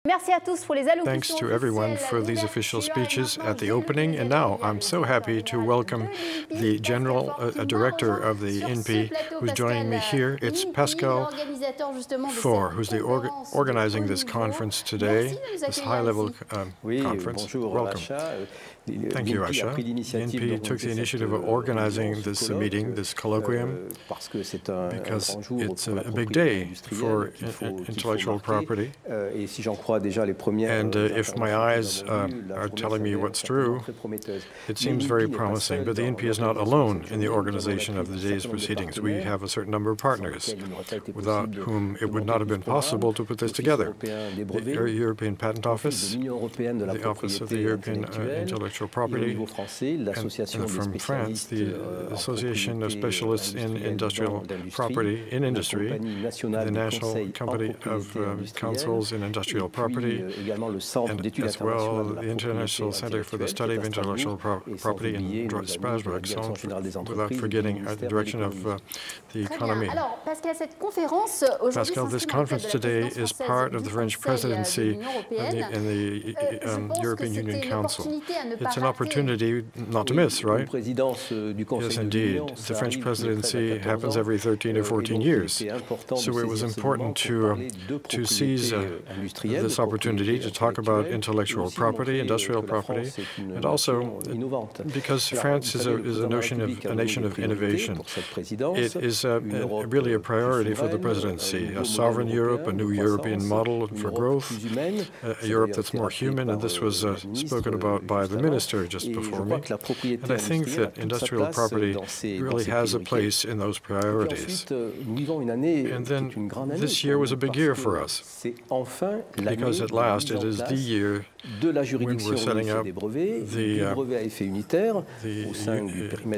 Thanks to everyone for these official speeches at the opening. And now I'm so happy to welcome the General Director of the INPI who's joining me here. It's Pascal Faure, who's organizing this conference today, this high-level conference. Welcome. Thank you, Asha. The INPI took the initiative of organizing this meeting, this colloquium, because it's a big day for intellectual property. And if my eyes are telling me what's true, it seems very promising. But the INPI is not alone in the organization of the day's proceedings. We have a certain number of partners, without whom it would not have been possible to put this together. The European Patent Office, the Office of the European Intellectual Property, and from France, the Association of Specialists in Industrial Property in Industry, the National Company of Councils in Industrial Property, and as well the International Center for the Study of Intellectual Property in Strasbourg, without forgetting the direction of the economy. Pascal, this conference today is part of the French presidency in the European Union Council. It's an opportunity not to miss, right? Yes, indeed. The French presidency happens every 13 or 14 years. So it was important to seize this opportunity to talk about intellectual property, industrial property, and also because France is a nation of innovation. It is really a priority for the presidency, a sovereign Europe, a new European model for growth, a Europe that's more human, and this was spoken about by the minister just before me. And I think that industrial property really has a place in those priorities. And then this year was a big year for us, because at last it is the year when we're setting up the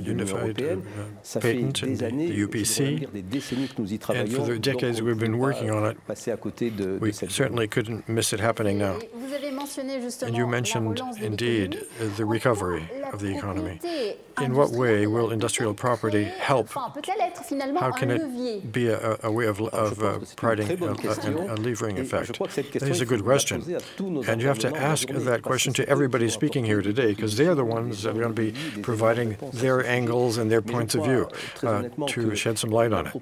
unified patent and the UPC. And for the decades we've been working on it, we certainly couldn't miss it happening now. And you mentioned, indeed, the recovery of the economy. In what way will industrial property help? How can it be a way of providing a levering effect? That is a good question. And you have to ask that question to everybody speaking here today, because they are the ones that are going to be providing their angles and their points of view to shed some light on it.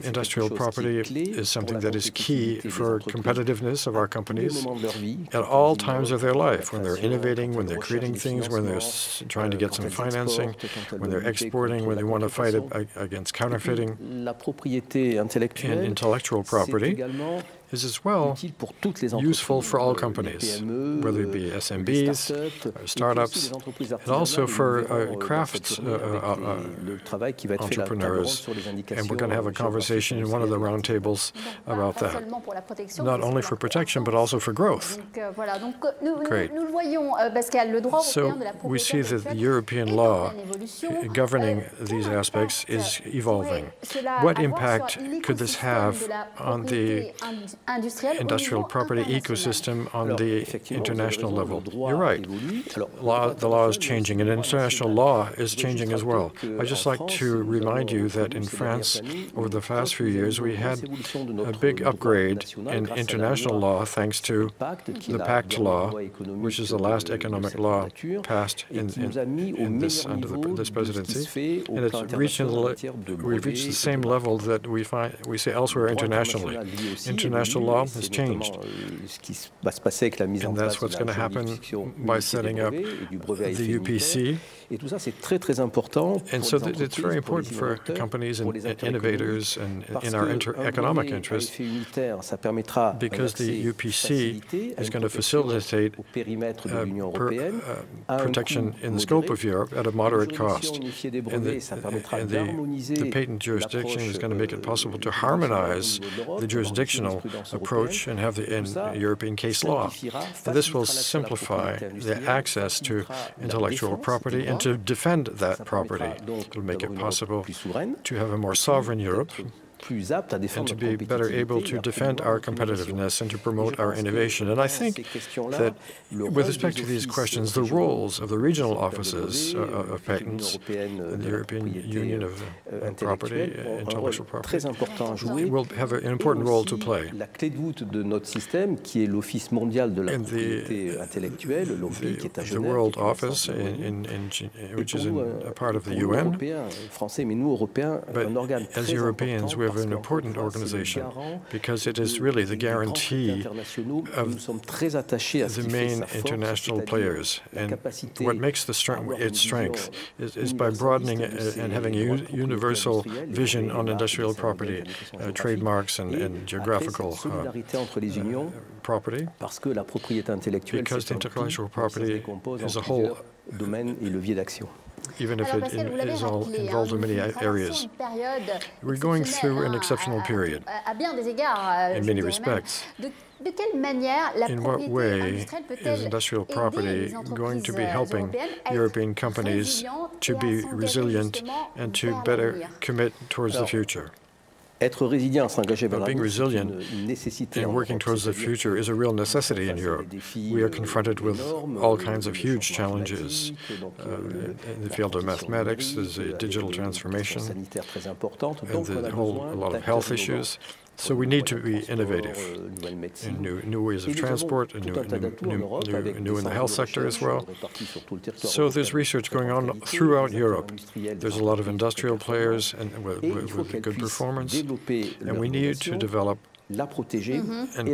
Industrial property is something that is key for competitiveness of our companies at all times of their life, when they're innovating, when they're creating things, when they're trying to get some financing, when they're exporting, when they want to fight against counterfeiting. And intellectual property is as well useful for all companies, whether it be SMBs, startups, and also for crafts entrepreneurs. And we're going to have a conversation in one of the roundtables about that, not only for protection, but also for growth. Great. So we see that the European law governing these aspects is evolving. What impact could this have on the industrial property ecosystem on the international level? You're right. The law is changing, and international law is changing as well. I'd just like to remind you that in France, over the past few years, we had a big upgrade in international law thanks to the PACT law, which is the last economic law passed under this presidency. And it's we've reached the same level that we see elsewhere internationally. International law has changed. And that's what's going to happen by setting up the UPC. And so it's very important for companies and innovators and in our economic interest, because the UPC is going to facilitate protection in the scope of Europe at a moderate cost. And the patent jurisdiction is going to make it possible to harmonize the jurisdictional approach and have the European case law. And this will simplify the access to intellectual property and to defend that property. It will make it possible to have a more sovereign Europe, and to be better able to defend our competitiveness and to promote our innovation. And I think that with respect to these questions, the roles of the regional offices of patents and the European Union of Property, Intellectual Property, will have an important role to play. La clé de voûte de notre système, qui est l'Office mondial de la propriété intellectuelle, l'OMPI, qui est à Genève, World Office, which is a part of the UN. Français, mais nous, Européens, un organe as très Europeans, we have an important organization because it is really the guarantee of the main international players. And what makes its strength is by broadening and having a universal vision on industrial property, trademarks and geographical property, because the intellectual property is a whole even if it is all involved in many areas. We're going through an exceptional period in many respects. In what way is industrial property going to be helping European companies to be resilient and to better commit towards the future? Being resilient and working towards the future is a real necessity in Europe. We are confronted with all kinds of huge challenges in the field of mathematics. There's a digital transformation, and a lot of health issues. So we need to be innovative in new ways of transport, and new in the health sector as well. So there's research going on throughout Europe. There's a lot of industrial players and with good performance, and we need to develop and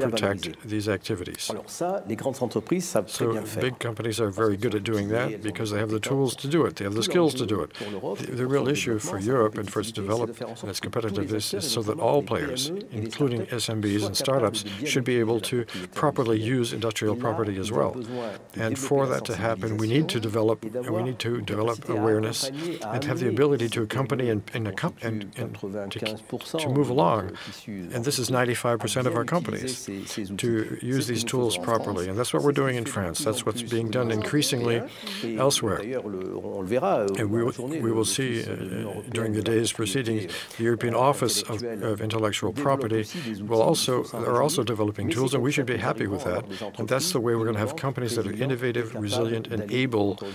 protect these activities. So big companies are very good at doing that because they have the tools to do it. They have the skills to do it. The real issue for Europe and for its development and its competitiveness is so that all players, including SMBs and startups, should be able to properly use industrial property as well. And for that to happen, we need to develop awareness and have the ability to accompany and to move along. And this is 95% of our companies to use these tools properly. And that's what we're doing in France. That's what's being done increasingly elsewhere. And we will see during the day's proceedings, the European Office of Intellectual Property are also developing tools, and we should be happy with that. And that's the way we're going to have companies that are innovative, resilient, and able to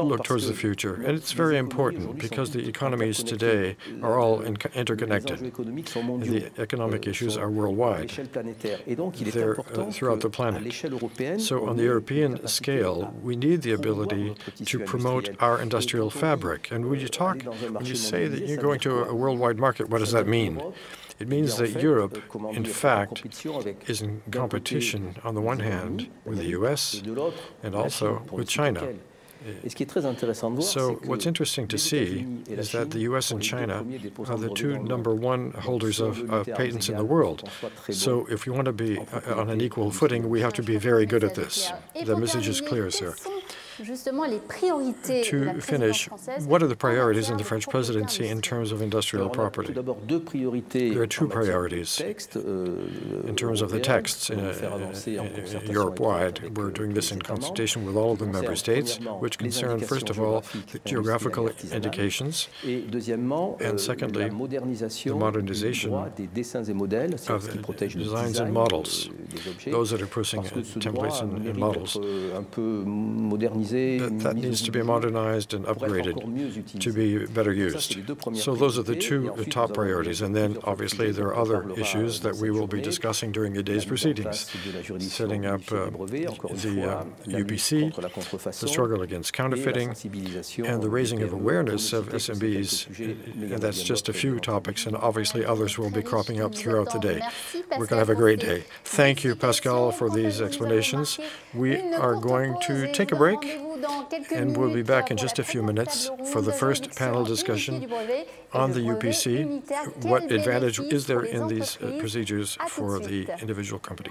look towards the future. And it's very important because the economies today are all interconnected. And the economic issues are worldwide. They're throughout the planet. So on the European scale, we need the ability to promote our industrial fabric. And when you say that you're going to a worldwide market, what does that mean? It means that Europe, in fact, is in competition on the one hand with the US and also with China. So what's interesting to see is that the US and China are the two #1 holders of patents in the world. So if we want to be on an equal footing, we have to be very good at this. The message is clear, sir. To finish, what are the priorities in the French presidency in terms of industrial property? There are two priorities in terms of the texts Europe-wide. We're doing this in consultation with all of the member states, which concern, first of all, the geographical indications, and secondly, the modernization of designs and models, those that are pushing templates and models. That needs to be modernized and upgraded to be better used. So those are the two top priorities. And then, obviously, there are other issues that we will be discussing during the day's proceedings, setting up the UPC, the struggle against counterfeiting, and the raising of awareness of SMBs. And that's just a few topics, and obviously others will be cropping up throughout the day. We're going to have a great day. Thank you, Pascal, for these explanations. We are going to take a break, and we'll be back in just a few minutes for the first panel discussion on the UPC. What advantage is there in these procedures for the individual company?